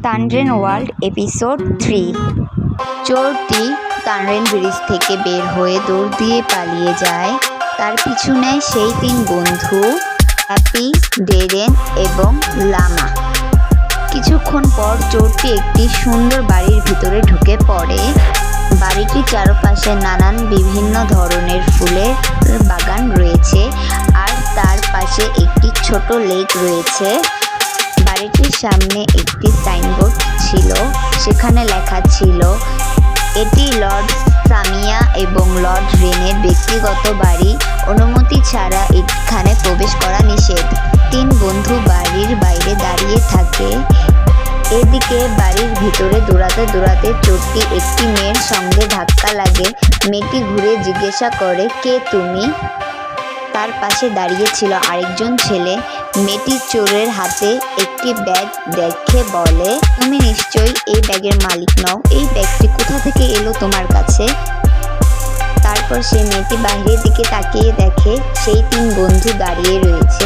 তানরেন world episode 3। চোরটি তানরেন bridge থেকে বের হয়ে দৌড় দিয়ে পালিয়ে যায়। তার পিছু নেয় সেই 3 বন্ধু, হ্যাপি, ডেরেন এবং লামা। কিছুক্ষণ পর চোরটি একটি সুন্দর বাড়ির ভিতরে ঢুকে পড়ে। বাড়িটির চারপাশে নানান বিভিন্ন ধরনের ফুলের বাগান রয়েছে, আর তার পাশে একটি ছোট লেক রয়েছে। বাড়িটির সামনে একটি সাইনবোর্ড ছিল, সেখানে লেখা ছিল এটি লর্ড সামিয়া এবং লর্ড রেনের ব্যক্তিগত বাড়ি, অনুমতি ছাড়া এখানে প্রবেশ করা নিষেধ। 3 বন্ধু বাড়ির বাইরে দাঁড়িয়ে থাকে। এদিকে বাড়ির ভিতরে দৌড়াতে দৌড়াতে চোরটি একটি মেয়ের সঙ্গে ধাক্কা লাগে। মেয়েটি ঘুরে জিজ্ঞাসা করে, কে তুমি? তার পাশে দাঁড়িয়ে ছিল আরেকজন ছেলে। মেয়েটি চোরের হাতে একটি ব্যাগ দেখে বলে, তুমি নিশ্চয়ই এই ব্যাগের মালিক নও, এই ব্যাগটি কোথা থেকে এলো তোমার কাছে? তারপর সে মেয়েটি বাহিরের দিকে তাকিয়ে দেখে সেই 3 বন্ধু দাঁড়িয়ে রয়েছে।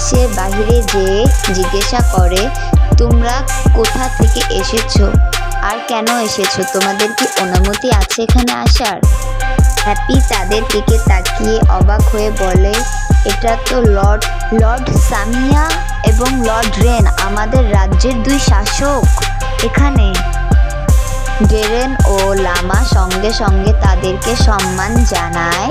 সে বাহিরে যেয়ে জিজ্ঞাসা করে, তোমরা কোথা থেকে এসেছো আর কেন এসেছো? তোমাদের কি অনুমতি আছে এখানে আসার? হ্যাপি তাদের দিকে তাকিয়ে অবাক হয়ে বলে, এটা তো লর্ড সামিয়া এবং লর্ড রেন, আমাদের রাজ্যের 2 শাসক এখানে। ডেরেন ও লামা সঙ্গে সঙ্গে তাদেরকে সম্মান জানায়।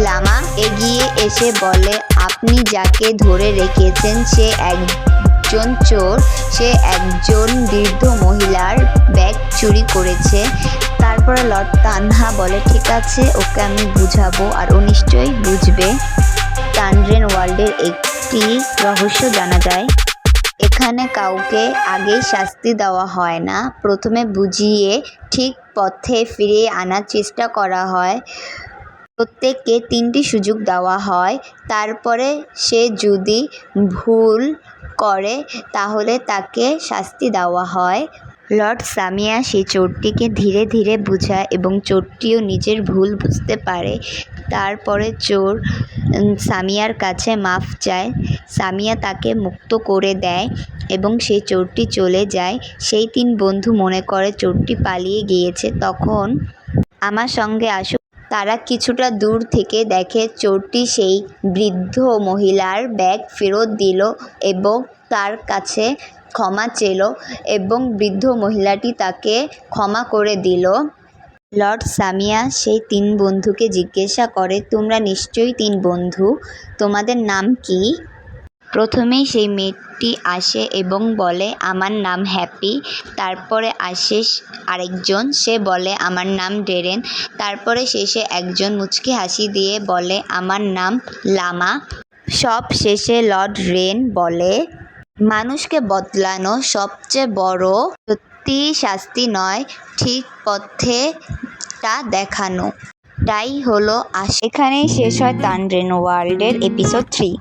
লামা এগিয়ে এসে বলে, আপনি যাকে ধরে রেখেছেন সে একজন চোর, সে একজন বৃদ্ধ মহিলার ব্যাগ চুরি করেছে। তারপরে লর্ড তানহা বলে, ঠিক আছে, ওকে আমি বুঝাবো আর ও নিশ্চয়ই বুঝবে। তানরেন ওয়ার্ল্ডের একটি রহস্য জানা যায়, এখানে কাউকে আগেই শাস্তি দেওয়া হয় না, প্রথমে বুঝিয়ে ঠিক পথে ফিরিয়ে আনার চেষ্টা করা হয়। প্রত্যেককে 3টি সুযোগ দেওয়া হয়, তারপরে সে যদি ভুল করে তাহলে তাকে শাস্তি দেওয়া হয়। লর্ড সামিয়া সেই চোরটিকে ধীরে ধীরে বুঝায় এবং চোরটিও নিজের ভুল বুঝতে পারে। তারপরে চোর সামিয়ার কাছে মাফ চায়। সামিয়া তাকে মুক্ত করে দেয় এবং সেই চোরটি চলে যায়। সেই 3 বন্ধু মনে করে চোরটি পালিয়ে গিয়েছে, তখন আমার সঙ্গে আসো। তারা কিছুটা দূর থেকে দেখে চোরটি সেই বৃদ্ধ মহিলার ব্যাগ ফেরত দিল এবং তার কাছে ক্ষমা চেল এবং বৃদ্ধ মহিলাটি তাকে ক্ষমা করে দিল। লর্ড সামিয়া সেই 3 বন্ধুকে জিজ্ঞাসা করে, তোমরা নিশ্চয়ই 3 বন্ধু, তোমাদের নাম কি? প্রথমেই সেই মেয়েটি আসে এবং বলে, আমার নাম হ্যাপি। তারপরে আসে আরেকজন, সে বলে, আমার নাম ডেরেন। তারপরে শেষে একজন মুচকি হাসি দিয়ে বলে, আমার নাম লামা। সব শেষে লর্ড রেন বলে, মানুষকে বদলানো সবচেয়ে বড় সত্যি শাস্তি নয়, ঠিক পথেটা দেখানো। তাই হলো এখানেই শেষ হয় তানরেন ওয়ার্ল্ডের এপিসোড 3।